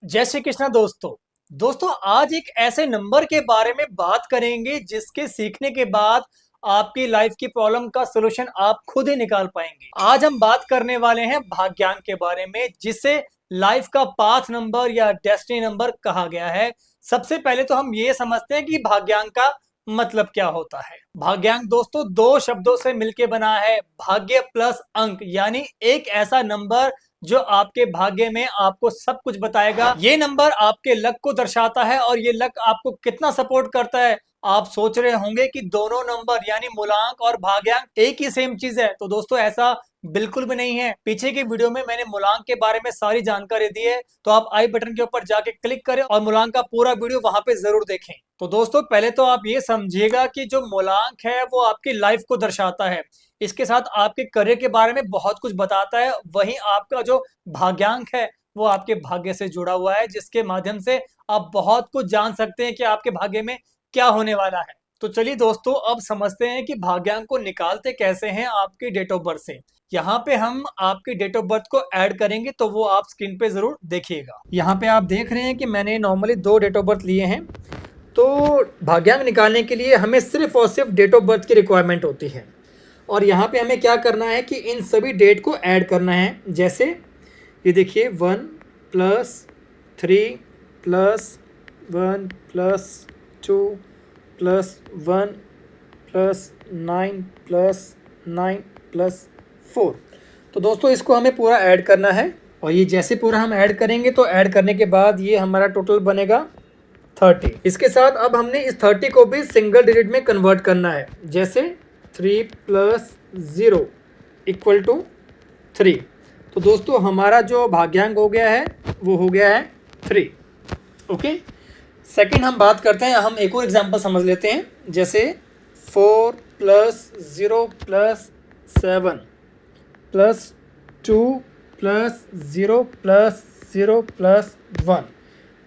जय श्री कृष्णा दोस्तों आज एक ऐसे नंबर के बारे में बात करेंगे जिसके सीखने के बाद आपकी लाइफ की प्रॉब्लम का सलूशन आप खुद ही निकाल पाएंगे। आज हम बात करने वाले हैं भाग्यांक के बारे में, जिसे लाइफ का पाथ नंबर या डेस्टिनी नंबर कहा गया है। सबसे पहले तो हम ये समझते हैं कि भाग्यांक का मतलब क्या होता है। भाग्यांक दोस्तों दो शब्दों से मिलकर बना है, भाग्य प्लस अंक, यानी एक ऐसा नंबर जो आपके भाग्य में आपको सब कुछ बताएगा। ये नंबर आपके लक को दर्शाता है और ये लक आपको कितना सपोर्ट करता है। आप सोच रहे होंगे कि दोनों नंबर यानी मूलांक और भाग्यांक एक ही सेम चीज है, तो दोस्तों ऐसा बिल्कुल भी नहीं है। पीछे की वीडियो में मैंने मूलांक के बारे में सारी जानकारी दी है, तो आप आई बटन के ऊपर जाके क्लिक करें और मूलांक का पूरा वीडियो वहां पे जरूर देखें। तो दोस्तों पहले तो आप ये समझिएगा कि जो मूलांक है वो आपकी लाइफ को दर्शाता है, इसके साथ आपके करियर के बारे में बहुत कुछ बताता है। वहीं आपका जो भाग्यांक है वो आपके भाग्य से जुड़ा हुआ है, जिसके माध्यम से आप बहुत कुछ जान सकते हैं कि आपके भाग्य में क्या होने वाला है। तो चलिए दोस्तों अब समझते हैं कि भाग्यांक को निकालते कैसे हैं आपकी डेट ऑफ बर्थ से। यहाँ पे हम आपकी डेट ऑफ बर्थ को ऐड करेंगे, तो वो आप स्क्रीन पे जरूर देखिएगा। यहाँ पे आप देख रहे हैं कि मैंने नॉर्मली दो डेट ऑफ बर्थ लिए हैं। तो भाग्यांक निकालने के लिए हमें सिर्फ और सिर्फ डेट ऑफ बर्थ की रिक्वायरमेंट होती है, और यहाँ पे हमें क्या करना है कि इन सभी डेट को ऐड करना है। जैसे ये देखिए 1+3+1+2+9+9+4। तो दोस्तों इसको हमें पूरा ऐड करना है, और ये जैसे पूरा हम ऐड करेंगे तो ऐड करने के बाद ये हमारा टोटल बनेगा 30। इसके साथ अब हमने इस 30 को भी सिंगल डिजिट में कन्वर्ट करना है। जैसे 3+0 = 3। तो दोस्तों हमारा जो भाग्यांक हो गया है वो हो गया है 3। ओके, सेकंड हम बात करते हैं, हम एक और एग्जांपल समझ लेते हैं। जैसे 4+0+7+2+0+0+1।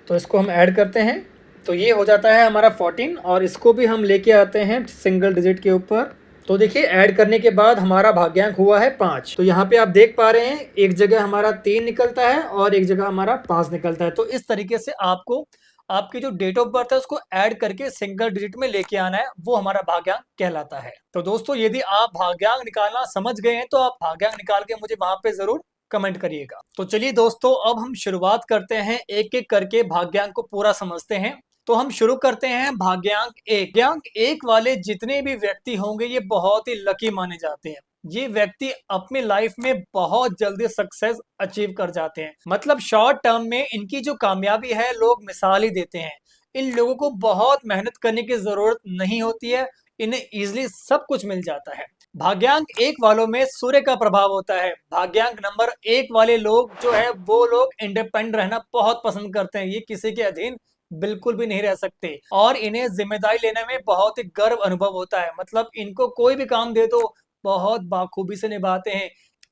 तो इसको हम ऐड करते हैं, तो ये हो जाता है हमारा 14, और इसको भी हम लेके आते हैं सिंगल डिजिट के ऊपर। तो देखिए ऐड करने के बाद हमारा भाग्यांक हुआ है 5। तो यहाँ पे आप देख पा रहे हैं एक जगह हमारा 3 निकलता है और एक जगह हमारा 5 निकलता है। तो इस तरीके से आपको आपकी जो डेट ऑफ बर्थ है उसको ऐड करके सिंगल डिजिट में लेके आना है, वो हमारा भाग्यांक कहलाता है। तो दोस्तों यदि आप भाग्यांक निकालना समझ गए हैं तो आप भाग्यांक निकाल के मुझे वहां पे जरूर कमेंट करिएगा। तो चलिए दोस्तों अब हम शुरुआत करते हैं, एक एक करके भाग्यांक को पूरा समझते हैं। तो हम शुरू करते हैं भाग्यांक एक। भाग्यांक एक वाले जितने भी व्यक्ति होंगे ये बहुत ही लकी माने जाते हैं। ये व्यक्ति अपनी लाइफ में बहुत जल्दी सक्सेस अचीव कर जाते हैं, मतलब शॉर्ट टर्म में इनकी जो कामयाबी है लोग मिसाल ही देते हैं। इन लोगों को बहुत मेहनत करने की जरूरत नहीं होती है, इन्हें इजिली सब कुछ मिल जाता है। भाग्यांक एक वालों में सूर्य का प्रभाव होता है। भाग्यांक नंबर एक वाले लोग जो है वो लोग इंडिपेंडेंट रहना बहुत पसंद करते हैं, ये किसी के अधीन बिल्कुल भी नहीं रह सकते, और इन्हें जिम्मेदारी लेने में बहुत ही गर्व अनुभव होता है। मतलब इनको कोई भी काम दे दो बहुत बाखूबी से निभाते हैं।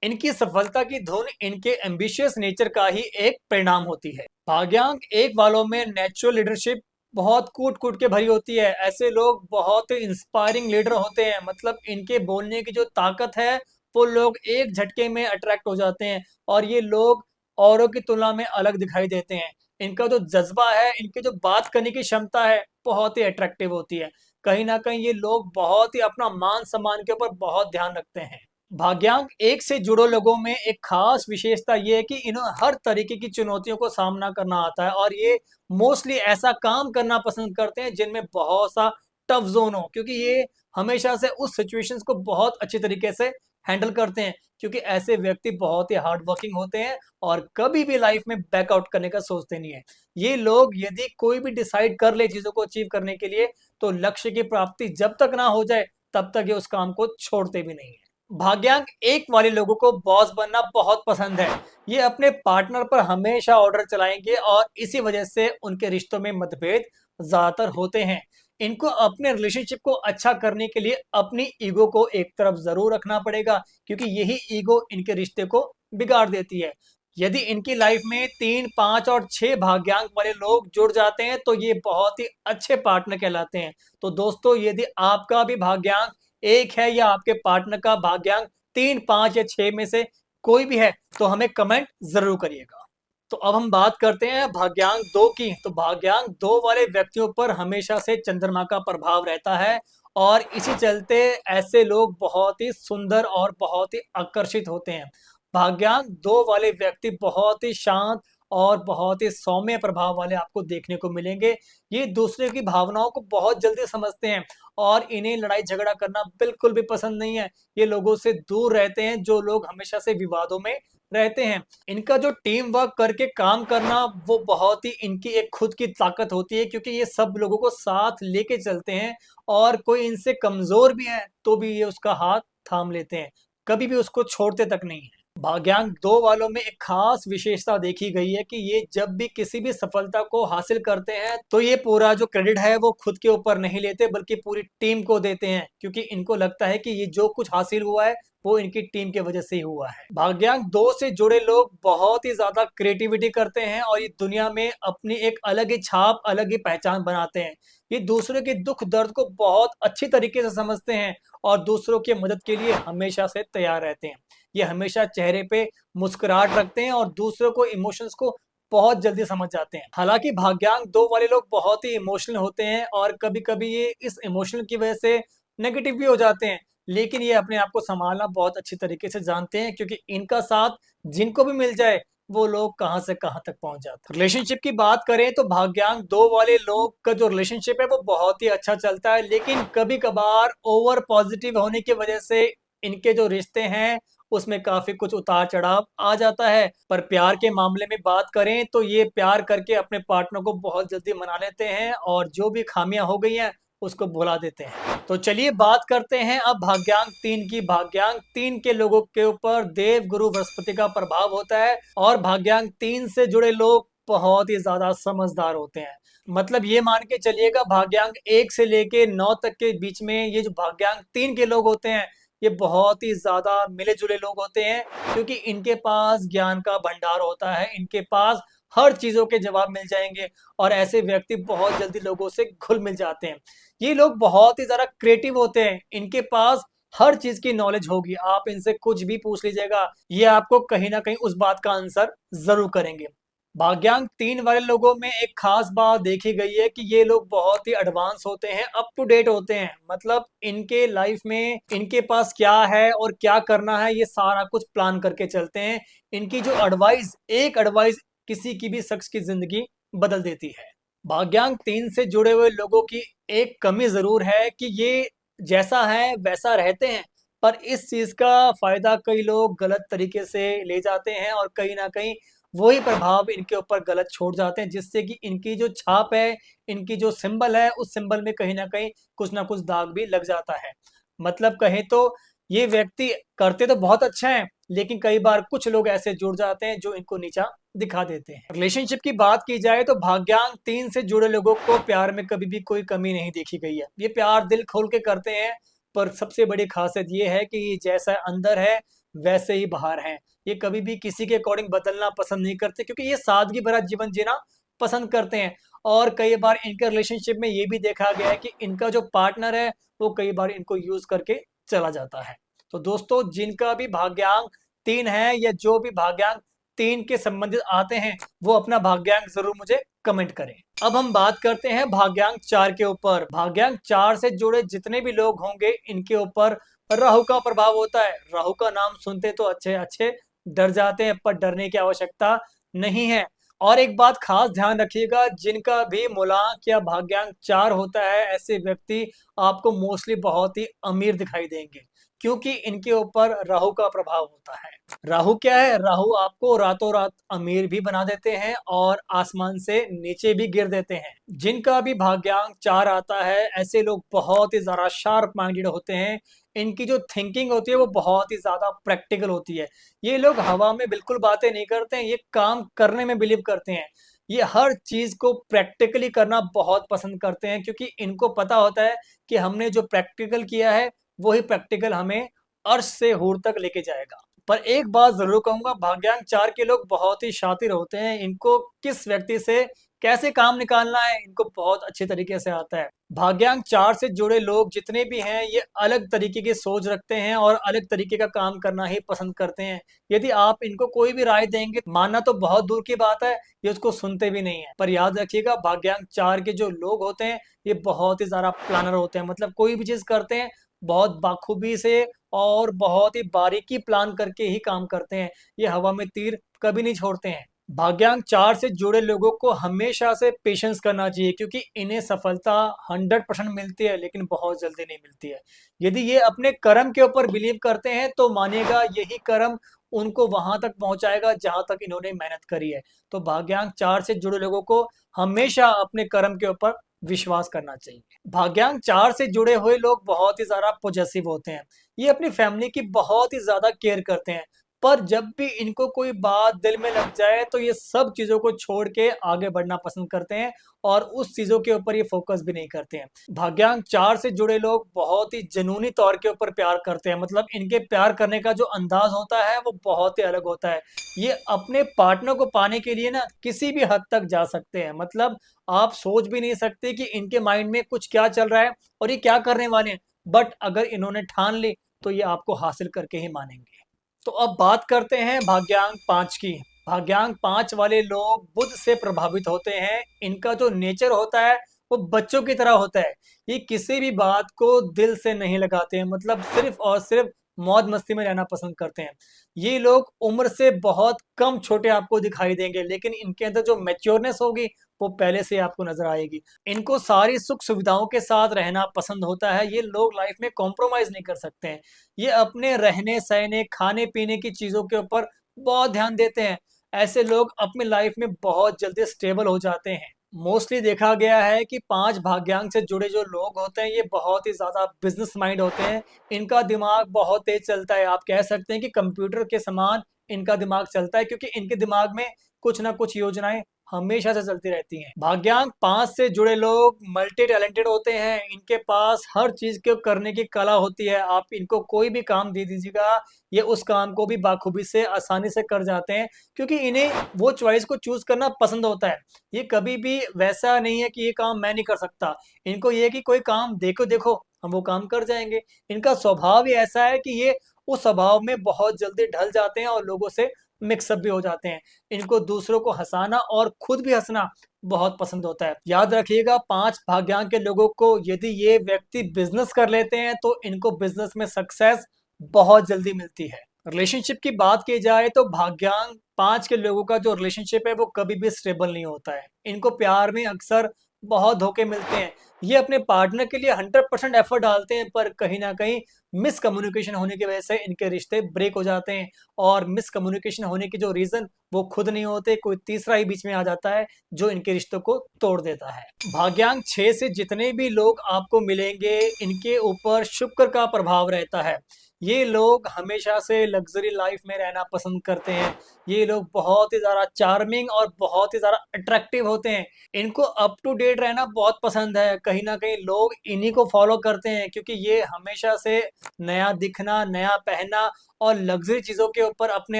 इनकी सफलता की धुन इनके एम्बिशियस नेचर का ही एक परिणाम होती है। भाग्यांक एक वालों में नेचुरल लीडरशिप बहुत कूट कूट के भरी होती है। ऐसे लोग बहुत ही इंस्पायरिंग लीडर होते हैं, मतलब इनके बोलने की जो ताकत है वो लोग एक झटके में अट्रैक्ट हो जाते हैं, और ये लोग औरों की तुलना में अलग दिखाई देते हैं। इनका जो जज्बा है, इनकी जो बात करने की क्षमता है बहुत ही अट्रैक्टिव होती है। कहीं ना कहीं ये लोग बहुत ही अपना मान सम्मान के ऊपर बहुत ध्यान रखते हैं। भाग्यांक एक से जुड़े लोगों में एक खास विशेषता ये है कि इन्हें हर तरीके की चुनौतियों को सामना करना आता है, और ये मोस्टली ऐसा काम करना पसंद करते हैं जिनमें बहुत सा टफ जोन हो, क्योंकि ये हमेशा से उस सिचुएशंस को बहुत अच्छी तरीके से हैंडल करते हैं। क्योंकि ऐसे व्यक्ति बहुत ही हार्ड वर्किंग होते हैं और कभी भी लाइफ में बैकआउट करने का सोचते नहीं है। ये लोग यदि कोई भी डिसाइड कर ले चीजों को अचीव करने के लिए, तो लक्ष्य की प्राप्ति जब तक ना हो जाए तब तक ये उस काम को छोड़ते भी नहीं है। भाग्यांक एक वाले लोगों को बॉस बनना बहुत पसंद है। ये अपने पार्टनर पर हमेशा ऑर्डर चलाएंगे, और इसी वजह से उनके रिश्तों में मतभेद ज्यादातर होते हैं। इनको अपने रिलेशनशिप को अच्छा करने के लिए अपनी ईगो को एक तरफ जरूर रखना पड़ेगा, क्योंकि यही ईगो इनके रिश्ते को बिगाड़ देती है। यदि इनकी लाइफ में 3, 5 और 6 भाग्यांक वाले लोग जुड़ जाते हैं तो ये बहुत ही अच्छे पार्टनर कहलाते हैं। तो दोस्तों यदि आपका भी भाग्यांक एक है या आपके पार्टनर का भाग्यांक 3, 5 या 6 में से कोई भी है तो हमें कमेंट जरूर करिएगा। तो अब हम बात करते हैं भाग्यांक 2 की। तो भाग्यांक 2 वाले व्यक्तियों पर हमेशा से चंद्रमा का प्रभाव रहता है और इसी चलते ऐसे लोग बहुत ही सुंदर और बहुत ही आकर्षित होते हैं। भाग्यांक 2 वाले व्यक्ति बहुत ही शांत और बहुत ही सौम्य प्रभाव वाले आपको देखने को मिलेंगे। ये दूसरे की भावनाओं को बहुत जल्दी समझते हैं और इन्हें लड़ाई झगड़ा करना बिल्कुल भी पसंद नहीं है। ये लोगों से दूर रहते हैं जो लोग हमेशा से विवादों में रहते हैं। इनका जो टीम वर्क करके काम करना वो बहुत ही इनकी एक खुद की ताकत होती है, क्योंकि ये सब लोगों को साथ लेके चलते हैं और कोई इनसे कमजोर भी है तो भी ये उसका हाथ थाम लेते हैं, कभी भी उसको छोड़ते तक नहीं है। भाग्यांक 2 वालों में एक खास विशेषता देखी गई है कि ये जब भी किसी भी सफलता को हासिल करते हैं तो ये पूरा जो क्रेडिट है वो खुद के ऊपर नहीं लेते बल्कि पूरी टीम को देते हैं, क्योंकि इनको लगता है कि ये जो कुछ हासिल हुआ है वो इनकी टीम के वजह से ही हुआ है। भाग्यांक 2 से जुड़े लोग बहुत ही ज्यादा क्रिएटिविटी करते हैं और ये दुनिया में अपनी एक अलग ही छाप, अलग ही पहचान बनाते हैं। ये दूसरे के दुख दर्द को बहुत अच्छी तरीके से समझते हैं और दूसरों की मदद के लिए हमेशा से तैयार रहते हैं। ये हमेशा चेहरे पे मुस्कुराहट रखते हैं और दूसरों को इमोशंस को बहुत जल्दी समझ जाते हैं। हालांकि भाग्यांक 2 वाले लोग बहुत ही इमोशनल होते हैं और कभी-कभी ये इस इमोशनल की वजह से नेगेटिव भी हो जाते हैं, लेकिन ये अपने आप को संभालना बहुत अच्छी तरीके से जानते हैं, क्योंकि इनका साथ जिनको भी मिल जाए वो लोग कहां से कहां तक पहुंच जाते हैं। रिलेशनशिप की बात करें तो भाग्यांक 2 वाले लोग का जो रिलेशनशिप है वो बहुत ही अच्छा चलता है, लेकिन कभी कभार ओवर पॉजिटिव होने की वजह से इनके जो रिश्ते हैं उसमें काफी कुछ उतार चढ़ाव आ जाता है। पर प्यार के मामले में बात करें तो ये प्यार करके अपने पार्टनर को बहुत जल्दी मना लेते हैं और जो भी खामियां हो गई हैं उसको भुला देते हैं। तो चलिए बात करते हैं अब भाग्यांक 3 की। भाग्यांक 3 के लोगों के ऊपर देव गुरु बृहस्पति का प्रभाव होता है और भाग्यांक 3 से जुड़े लोग बहुत ही ज्यादा समझदार होते हैं। मतलब ये मान के चलिएगा भाग्यांक 1 से लेके 9 तक के बीच में ये जो भाग्यांक 3 के लोग होते हैं ये बहुत ही ज्यादा मिले जुले लोग होते हैं, क्योंकि इनके पास ज्ञान का भंडार होता है, इनके पास हर चीजों के जवाब मिल जाएंगे और ऐसे व्यक्ति बहुत जल्दी लोगों से घुल मिल जाते हैं। ये लोग बहुत ही ज्यादा क्रिएटिव होते हैं, इनके पास हर चीज की नॉलेज होगी, आप इनसे कुछ भी पूछ लीजिएगा ये आपको कहीं ना कहीं उस बात का आंसर जरूर करेंगे। भाग्यांक 3 वाले लोगों में एक खास बात देखी गई है कि ये लोग बहुत ही एडवांस होते हैं, अप टू डेट होते हैं। मतलब इनके लाइफ में इनके पास क्या है और क्या करना है ये सारा कुछ प्लान करके चलते हैं। इनकी जो एडवाइस, एक एडवाइस किसी की भी शख्स की जिंदगी बदल देती है। भाग्यांक 3 से जुड़े हुए लोगों की एक कमी जरूर है कि ये जैसा है वैसा रहते हैं, पर इस चीज का फायदा कई लोग गलत तरीके से ले जाते हैं और कहीं ना कहीं वही प्रभाव इनके ऊपर गलत छोड़ जाते हैं, जिससे कि इनकी जो छाप है, इनकी जो सिंबल है उस सिंबल में कहीं ना कहीं कुछ ना कुछ दाग भी लग जाता है। मतलब कहें तो ये व्यक्ति करते तो बहुत अच्छा है, लेकिन कई बार कुछ लोग ऐसे जुड़ जाते हैं जो इनको नीचा दिखा देते हैं। रिलेशनशिप की बात की जाए तो भाग्यांक 3 से जुड़े लोगों को प्यार में कभी भी कोई कमी नहीं देखी गई है। ये प्यार दिल खोल के करते हैं, पर सबसे बड़ी खासियत ये है कि ये जैसा अंदर है वैसे ही बाहर है। ये कभी भी किसी के अकॉर्डिंग बदलना पसंद नहीं करते, क्योंकि ये सादगी भरा जीवन जीना पसंद करते हैं। और कई बार इनके रिलेशनशिप में ये भी देखा गया है कि इनका जो पार्टनर है वो कई बार इनको यूज करके चला जाता है। तो दोस्तों जिनका भी भाग्यांक 3 है या जो भी भाग्यांक 3 के संबंधित आते हैं वो अपना भाग्यांक जरूर मुझे कमेंट करें। अब हम बात करते हैं भाग्यांक 4 के ऊपर। भाग्यांक 4 से जुड़े जितने भी लोग होंगे इनके ऊपर राहु का प्रभाव होता है। राहु का नाम सुनते तो अच्छे अच्छे डर जाते हैं, पर डरने की आवश्यकता नहीं है। और एक बात खास ध्यान रखिएगा, जिनका भी मूलांक या भाग्यांक 4 होता है ऐसे व्यक्ति आपको मोस्टली बहुत ही अमीर दिखाई देंगे, क्योंकि इनके ऊपर राहु का प्रभाव होता है। राहु क्या है? राहु आपको रातों रात अमीर भी बना देते हैं और आसमान से नीचे भी गिर देते हैं। जिनका भी भाग्यांक 4 आता है ऐसे लोग बहुत ही ज्यादा शार्प माइंडेड होते हैं। इनकी जो थिंकिंग होती है वो बहुत ही ज्यादा प्रैक्टिकल होती है। ये लोग हवा में बिल्कुल बातें नहीं करते हैं, ये काम करने में बिलीव करते हैं। ये हर चीज को प्रैक्टिकली करना बहुत पसंद करते हैं, क्योंकि इनको पता होता है कि हमने जो प्रैक्टिकल किया है वही प्रैक्टिकल हमें अर्श से हूर तक लेके जाएगा। पर एक बात ज़रूर कहूँगा, भाग्यांक 4 के लोग बहुत ही शातिर होते हैं। इनको किस व्यक्ति से कैसे काम निकालना है, इनको बहुत अच्छे तरीके से आता है। भाग्यांक 4 से जुड़े लोग जितने भी हैं, ये अलग तरीके की सोच रखते हैं और अलग तरीके का काम करना ही पसंद करते हैं। यदि आप इनको कोई भी राय देंगे, मानना तो बहुत दूर की बात है, ये उसको सुनते भी नहीं हैं। पर याद रखिएगा, भाग्यांक 4 के जो लोग होते हैं, ये बहुत ही ज़्यादा प्लानर होते हैं। मतलब कोई भी चीज़ करते हैं, बहुत बाखूबी से और बहुत ही बारीकी प्लान करके ही काम करते हैं। ये हवा में तीर कभी नहीं छोड़ते हैं। भाग्यांक 4 से जुड़े लोगों को हमेशा से पेशेंस करना चाहिए, क्योंकि इन्हें सफलता 100% मिलती है, लेकिन बहुत जल्दी नहीं मिलती है। यदि ये अपने कर्म के ऊपर बिलीव करते हैं, तो मानिएगा यही कर्म उनको वहां तक पहुंचाएगा जहां तक इन्होंने मेहनत करी है। तो भाग्यांक 4 से जुड़े लोगों को हमेशा अपने कर्म के ऊपर विश्वास करना चाहिए। भाग्यांक 4 से जुड़े हुए लोग बहुत ही ज़्यादा पॉजेसिव होते हैं। ये अपनी फैमिली की बहुत ही ज़्यादा केयर करते हैं, पर जब भी इनको कोई बात दिल में लग जाए, तो ये सब चीज़ों को छोड़ के आगे बढ़ना पसंद करते हैं और उस चीज़ों के ऊपर ये फ़ोकस भी नहीं करते हैं। भाग्यांक 4 से जुड़े लोग बहुत ही जुनूनी तौर के ऊपर प्यार करते हैं। मतलब इनके प्यार करने का जो अंदाज़ होता है, वो बहुत ही अलग होता है। ये अपने पार्टनर को पाने के लिए ना किसी भी हद तक जा सकते हैं। मतलब आप सोच भी नहीं सकते कि इनके माइंड में कुछ क्या चल रहा है और ये क्या करने वाले हैं। बट अगर इन्होंने ठान ली, तो ये आपको हासिल करके ही मानेंगे। तो अब बात करते हैं भाग्यांक 5 की। भाग्यांक 5 वाले लोग बुध से प्रभावित होते हैं। इनका जो नेचर होता है, वो बच्चों की तरह होता है। ये किसी भी बात को दिल से नहीं लगाते हैं। मतलब सिर्फ और सिर्फ मौज मस्ती में रहना पसंद करते हैं। ये लोग उम्र से बहुत कम छोटे आपको दिखाई देंगे, लेकिन इनके अंदर जो मैच्योरनेस होगी, वो पहले से आपको नजर आएगी। इनको सारी सुख सुविधाओं के साथ रहना पसंद होता है। ये लोग लाइफ में कॉम्प्रोमाइज नहीं कर सकते हैं। ये अपने रहने सहने खाने पीने की चीज़ों के ऊपर बहुत ध्यान देते हैं। ऐसे लोग अपनी लाइफ में बहुत जल्दी स्टेबल हो जाते हैं। मोस्टली देखा गया है कि 5 भाग्यांक से जुड़े जो लोग होते हैं, ये बहुत ही ज़्यादा बिजनेस माइंड होते हैं। इनका दिमाग बहुत तेज चलता है। आप कह सकते हैं कि कंप्यूटर के समान इनका दिमाग चलता है, क्योंकि इनके दिमाग में कुछ ना कुछ योजनाएं हमेशा से चलती रहती हैं। भाग्यांक 5 से जुड़े लोग मल्टी टैलेंटेड होते हैं। इनके पास हर चीज़ को करने की कला होती है। आप इनको कोई भी काम दे दीजिएगा, ये उस काम को भी बाखूबी से आसानी से कर जाते हैं, क्योंकि इन्हें वो चॉइस को चूज़ करना पसंद होता है। ये कभी भी वैसा नहीं है कि ये काम मैं नहीं कर सकता। इनको ये है कि कोई काम देखो देखो, हम वो काम कर जाएँगे। इनका स्वभाव ही ऐसा है कि ये उस स्वभाव में बहुत जल्दी ढल जाते हैं और लोगों से मिक्सअप भी हो जाते हैं। इनको दूसरों को हँसाना और खुद भी हँसना बहुत पसंद होता है। याद रखिएगा, 5 भाग्यांक के लोगों को यदि ये व्यक्ति बिज़नेस कर लेते हैं, तो इनको बिज़नेस में सक्सेस बहुत जल्दी मिलती है। रिलेशनशिप की बात की जाए, तो भाग्यांक 5 के लोगों का जो रिलेशनशिप है, वो कभी भी स्टेबल नहीं होता है। इनको प्यार में अक्सर बहुत धोखे मिलते हैं। ये अपने पार्टनर के लिए 100% एफर्ट डालते हैं, पर कहीं न कहीं मिसकम्युनिकेशन होने की वजह से इनके रिश्ते ब्रेक हो जाते हैं। और मिसकम्युनिकेशन होने के जो रीज़न, वो खुद नहीं होते, कोई तीसरा ही बीच में आ जाता है, जो इनके रिश्तों को तोड़ देता है। भाग्यांक 6 से जितने भी लोग आपको मिलेंगे, इनके ऊपर शुक्र का प्रभाव रहता है। ये लोग हमेशा से लग्ज़री लाइफ़ में रहना पसंद करते हैं। ये लोग बहुत ही ज़्यादा चार्मिंग और बहुत ही ज़्यादा अट्रैक्टिव होते हैं। इनको अप टू डेट रहना बहुत पसंद है। कहीं न कहीं लोग इन्हीं को फ़ॉलो करते हैं, क्योंकि ये हमेशा से नया दिखना, नया पहनना और लग्ज़री चीज़ों के ऊपर अपने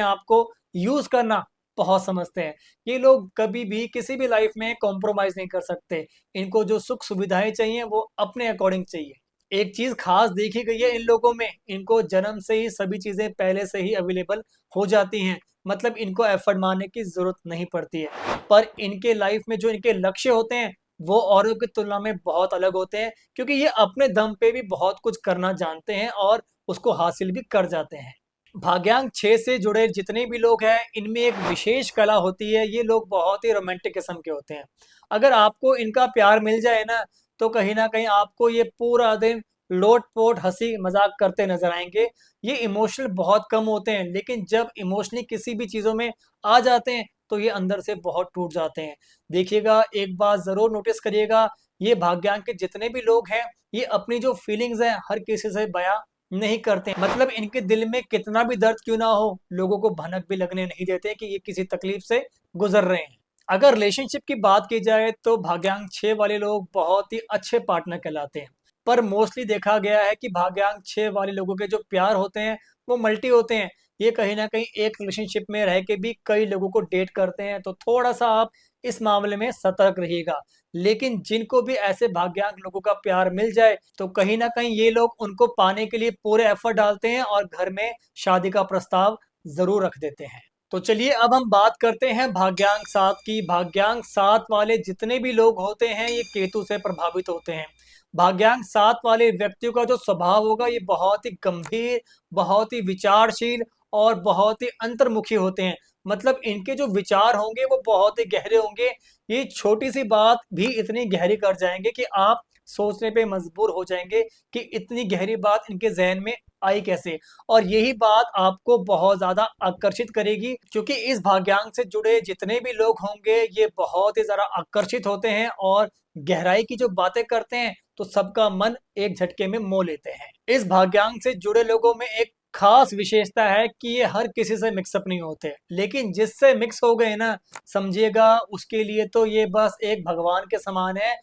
आप को यूज़ करना बहुत समझते हैं। ये लोग कभी भी किसी भी लाइफ़ में कॉम्प्रोमाइज़ नहीं कर सकते। इनको जो सुख सुविधाएँ चाहिए, वो अपने अकॉर्डिंग चाहिए। एक चीज़ ख़ास देखी गई है इन लोगों में, इनको जन्म से ही सभी चीज़ें पहले से ही अवेलेबल हो जाती हैं। मतलब इनको एफ़र्ट मारने की ज़रूरत नहीं पड़ती है। पर इनके लाइफ़ में जो इनके लक्ष्य होते हैं, वो औरों की तुलना में बहुत अलग होते हैं, क्योंकि ये अपने दम पे भी बहुत कुछ करना जानते हैं और उसको हासिल भी कर जाते हैं। भाग्यांक 6 से जुड़े जितने भी लोग हैं, इनमें एक विशेष कला होती है। ये लोग बहुत ही रोमांटिक किस्म के होते हैं। अगर आपको इनका प्यार मिल जाए ना, तो कहीं न कहीं आपको ये पूरा दिन लोट-पोट, हँसी-मज़ाक करते नज़र आएँगे। ये इमोशनल बहुत कम होते हैं, लेकिन जब इमोशनली किसी भी चीज़ों में आ जाते हैं, तो ये अंदर से बहुत टूट जाते हैं। देखिएगा, एक बात ज़रूर नोटिस करिएगा, ये भाग्यांक के जितने भी लोग हैं, ये अपनी जो फीलिंग्स हैं, हर किसी से बयाँ नहीं करते। मतलब इनके दिल में कितना भी दर्द क्यों ना हो, लोगों को भनक भी लगने नहीं देते कि ये किसी तकलीफ से गुज़र रहे हैं। अगर रिलेशनशिप की बात की जाए, तो भाग्यांक 6 वाले लोग बहुत ही अच्छे पार्टनर कहलाते हैं। पर मोस्टली देखा गया है कि भाग्यांक 6 वाले लोगों के जो प्यार होते हैं, वो मल्टी होते हैं। ये कहीं ना कहीं एक रिलेशनशिप में रह के भी कई लोगों को डेट करते हैं, तो थोड़ा सा आप इस मामले में सतर्क रहिएगा। लेकिन जिनको भी ऐसे भाग्यांक लोगों का प्यार मिल जाए, तो कहीं ना कहीं ये लोग उनको पाने के लिए पूरे एफर्ट डालते हैं और घर में शादी का प्रस्ताव जरूर रख देते हैं। तो चलिए अब हम बात करते हैं भाग्यांक 7 की। भाग्यांक 7 वाले जितने भी लोग होते हैं ये केतु से प्रभावित होते हैं। भाग्यांक 7 वाले व्यक्तियों का जो स्वभाव होगा ये बहुत ही गंभीर, बहुत ही विचारशील और बहुत ही अंतर्मुखी होते हैं। मतलब इनके जो विचार होंगे वो बहुत ही गहरे होंगे। ये छोटी सी बात भी इतनी गहरी कर जाएंगे कि आप सोचने पे मजबूर हो जाएंगे कि इतनी गहरी बात इनके जहन में आई कैसे। और यही बात आपको बहुत ज्यादा आकर्षित करेगी, क्योंकि इस भाग्यांक से जुड़े जितने भी लोग होंगे ये बहुत ही ज्यादा आकर्षित होते हैं और गहराई की जो बातें करते हैं तो सबका मन एक झटके में मोह लेते हैं। इस भाग्यांक से जुड़े लोगों में एक खास विशेषता है कि ये हर किसी से मिक्सअप नहीं होते, लेकिन जिससे मिक्स हो गए ना, समझिएगा उसके लिए तो ये बस एक भगवान के समान है,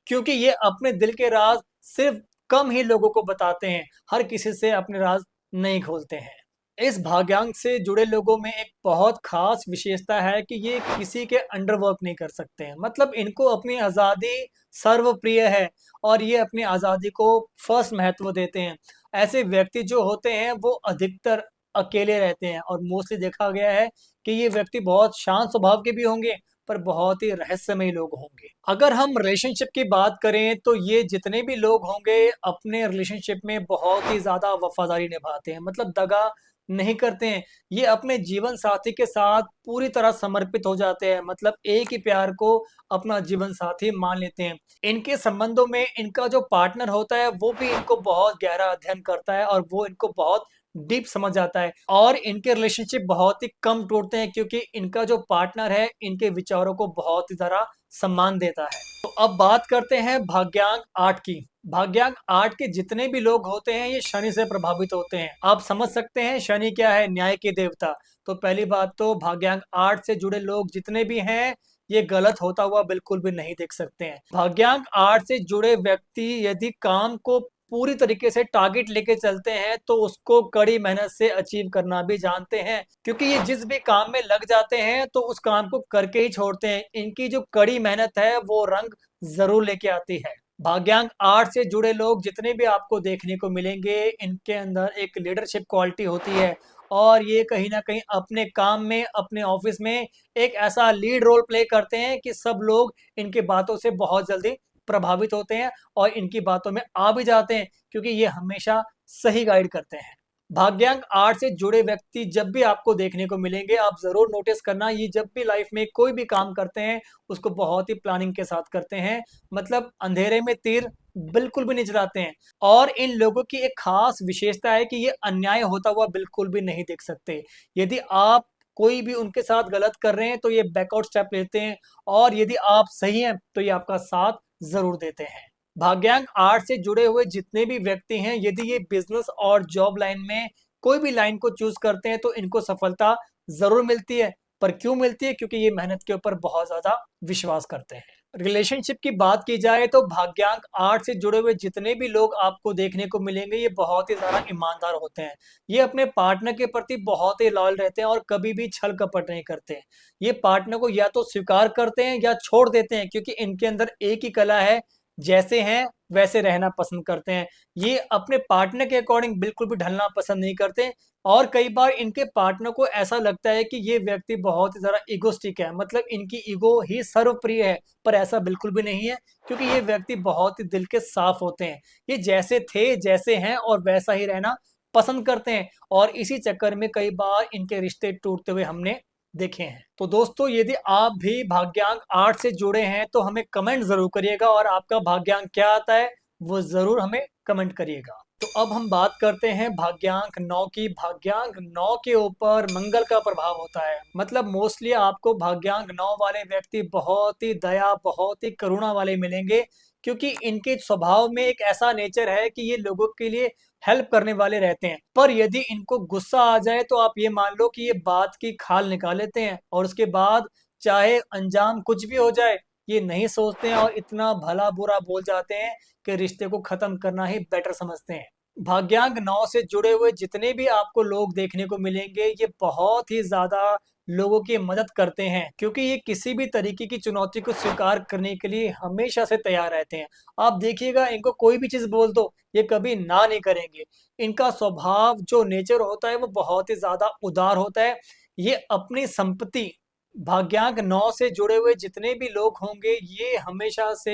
क्योंकि ये अपने दिल के राज सिर्फ कम ही लोगों को बताते हैं, हर किसी से अपने राज नहीं खोलते हैं। इस भाग्यांक से जुड़े लोगों में एक बहुत खास विशेषता है कि ये किसी के अंडर वर्क नहीं कर सकते हैं। मतलब इनको अपनी आज़ादी सर्वप्रिय है और ये अपनी आज़ादी को फर्स्ट महत्व देते हैं। ऐसे व्यक्ति जो होते हैं वो अधिकतर अकेले रहते हैं और मोस्टली देखा गया है कि ये व्यक्ति बहुत शांत स्वभाव के भी होंगे पर बहुत ही रहस्यमयी लोग होंगे। अगर हम रिलेशनशिप की बात करें तो ये जितने भी लोग होंगे अपने रिलेशनशिप में बहुत ही ज्यादा वफादारी निभाते हैं, मतलब दगा नहीं करते हैं। ये अपने जीवन साथी के साथ पूरी तरह समर्पित हो जाते हैं, मतलब एक ही प्यार को अपना जीवन साथी मान लेते हैं। इनके संबंधों में इनका जो पार्टनर होता है वो भी इनको बहुत गहरा अध्ययन करता है और वो इनको बहुत डीप समझ जाता है और इनके रिलेशनशिप बहुत ही कम टूटते हैं, क्योंकि इनका जो पार्टनर है इनके विचारों को बहुत ही ज्यादा सम्मान देता है। तो अब बात करते हैं भाग्यांक 8 की। भाग्यांक 8 के जितने भी लोग होते हैं ये शनि से प्रभावित होते हैं। आप समझ सकते हैं शनि क्या है, न्याय के देवता। तो पहली बात तो भाग्यांक 8 से जुड़े लोग जितने भी हैं ये गलत होता हुआ बिल्कुल भी नहीं देख सकते हैं। भाग्यांक 8 से जुड़े व्यक्ति यदि काम को पूरी तरीके से टारगेट लेके चलते हैं तो उसको कड़ी मेहनत से अचीव करना भी जानते हैं, क्योंकि ये जिस भी काम में लग जाते हैं तो उस काम को करके ही छोड़ते हैं। इनकी जो कड़ी मेहनत है वो रंग जरूर लेके आती है। भाग्यांक 8 से जुड़े लोग जितने भी आपको देखने को मिलेंगे इनके अंदर एक लीडरशिप क्वालिटी होती है और ये कहीं ना कहीं अपने काम में, अपने ऑफिस में एक ऐसा लीड रोल प्ले करते हैं कि सब लोग इनके बातों से बहुत जल्दी प्रभावित होते हैं और इनकी बातों में आ भी जाते हैं, क्योंकि ये हमेशा सही गाइड करते हैं। भाग्यांक 8 से जुड़े व्यक्ति जब भी आपको देखने को मिलेंगे आप जरूर नोटिस करना, ये जब भी लाइफ में कोई भी काम करते हैं उसको बहुत ही प्लानिंग के साथ करते हैं, मतलब अंधेरे में तीर बिल्कुल भी नहीं चलाते हैं। और इन लोगों की एक खास विशेषता है कि ये अन्याय होता हुआ बिल्कुल भी नहीं देख सकते। यदि आप कोई भी उनके साथ गलत कर रहे हैं तो ये बैकआउट स्टेप लेते हैं और यदि आप सही हैं तो ये आपका साथ जरूर देते हैं। भाग्यांक 8 से जुड़े हुए जितने भी व्यक्ति हैं यदि ये बिजनेस और जॉब लाइन में कोई भी लाइन को चूज करते हैं तो इनको सफलता जरूर मिलती है। पर क्यों मिलती है? क्योंकि ये मेहनत के ऊपर बहुत ज्यादा विश्वास करते हैं। रिलेशनशिप की बात की जाए तो भाग्यांक 8 से जुड़े हुए जितने भी लोग आपको देखने को मिलेंगे ये बहुत ही ज्यादा ईमानदार होते हैं। ये अपने पार्टनर के प्रति बहुत ही लॉयल रहते हैं और कभी भी छल कपट नहीं करते। ये पार्टनर को या तो स्वीकार करते हैं या छोड़ देते हैं, क्योंकि इनके अंदर एक ही कला है, जैसे हैं वैसे रहना पसंद करते हैं। ये अपने पार्टनर के अकॉर्डिंग बिल्कुल भी ढलना पसंद नहीं करते और कई बार इनके पार्टनर को ऐसा लगता है कि ये व्यक्ति बहुत ही ज़्यादा ईगोस्टिक है, मतलब इनकी ईगो ही सर्वप्रिय है, पर ऐसा बिल्कुल भी नहीं है, क्योंकि ये व्यक्ति बहुत ही दिल के साफ होते हैं। ये जैसे थे, जैसे हैं और वैसा ही रहना पसंद करते हैं और इसी चक्कर में कई बार इनके रिश्ते टूटते हुए हमने देखे हैं। तो दोस्तों यदि आप भी भाग्यांक 8 से जुड़े हैं तो हमें कमेंट जरूर करिएगा और आपका भाग्यांक क्या आता है वो जरूर हमें कमेंट करिएगा। तो अब हम बात करते हैं भाग्यांक 9 की। भाग्यांक 9 के ऊपर मंगल का प्रभाव होता है, मतलब मोस्टली आपको भाग्यांक 9 वाले व्यक्ति बहुत ही दया, बहुत ही करुणा वाले मिलेंगे, क्योंकि इनके स्वभाव में एक ऐसा नेचर है कि ये लोगों के लिए हेल्प करने वाले रहते हैं। पर यदि इनको गुस्सा आ जाए तो आप ये मान लो कि ये बात की खाल निकाल लेते हैं और उसके बाद चाहे अंजाम कुछ भी हो जाए ये नहीं सोचते हैं और इतना भला बुरा बोल जाते हैं कि रिश्ते को खत्म करना ही बेटर समझते हैं। भाग्यांक 9 से जुड़े हुए जितने भी आपको लोग देखने को मिलेंगे, ये बहुत ही ज़्यादा लोगों की मदद करते हैं, क्योंकि ये किसी भी तरीके की चुनौती को स्वीकार करने के लिए हमेशा से तैयार रहते हैं। आप देखिएगा, इनको कोई भी चीज़ बोल दो, ये कभी ना नहीं करेंगे। इनका स्वभाव जो नेचर होता है वो बहुत ही ज़्यादा उदार होता है। ये अपनी संपत्ति भाग्यांक 9 से जुड़े हुए जितने भी लोग होंगे, ये हमेशा से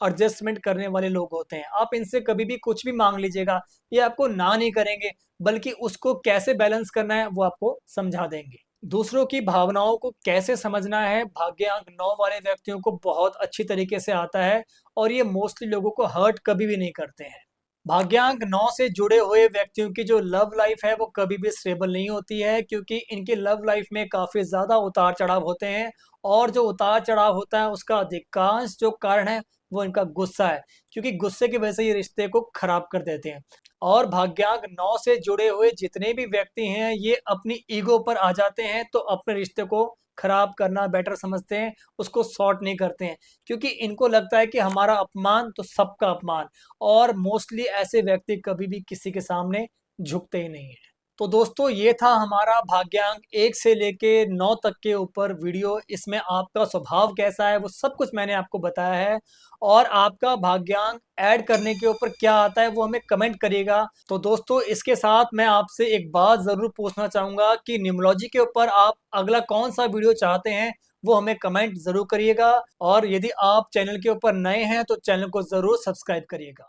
एडजस्टमेंट करने वाले लोग होते हैं। आप इनसे कभी भी कुछ भी माँग लीजिएगा, ये आपको ना नहीं करेंगे, बल्कि उसको कैसे बैलेंस करना है वो आपको समझा देंगे। दूसरों की भावनाओं को कैसे समझना है, भाग्यांक 9 वाले व्यक्तियों को बहुत अच्छी तरीके से आता है और ये मोस्टली लोगों को हर्ट कभी भी नहीं करते हैं। भाग्यांक 9 से जुड़े हुए व्यक्तियों की जो लव लाइफ है वो कभी भी स्टेबल नहीं होती है, क्योंकि इनकी लव लाइफ में काफ़ी ज़्यादा उतार-चढ़ाव होते हैं और जो उतार-चढ़ाव होता है उसका अधिकांश जो कारण है वो इनका गुस्सा है, क्योंकि गुस्से की वजह से ये रिश्ते को खराब कर देते हैं। और भाग्यांक 9 से जुड़े हुए जितने भी व्यक्ति हैं, ये अपनी ईगो पर आ जाते हैं तो अपने रिश्ते को खराब करना बेटर समझते हैं, उसको सॉर्ट नहीं करते हैं, क्योंकि इनको लगता है कि हमारा अपमान तो सबका अपमान। और मोस्टली ऐसे व्यक्ति कभी भी किसी के सामने झुकते ही नहीं हैं। तो दोस्तों, ये था हमारा भाग्यांक 1 से लेके 9 तक के ऊपर वीडियो। इसमें आपका स्वभाव कैसा है वो सब कुछ मैंने आपको बताया है और आपका भाग्यांक ऐड करने के ऊपर क्या आता है वो हमें कमेंट करिएगा। तो दोस्तों, इसके साथ मैं आपसे एक बात ज़रूर पूछना चाहूँगा कि न्यूमरोलॉजी के ऊपर आप अगला कौन-सा वीडियो चाहते हैं, वो हमें कमेंट ज़रूर करिएगा और यदि आप चैनल के ऊपर नए हैं तो चैनल को ज़रूर सब्सक्राइब करिएगा।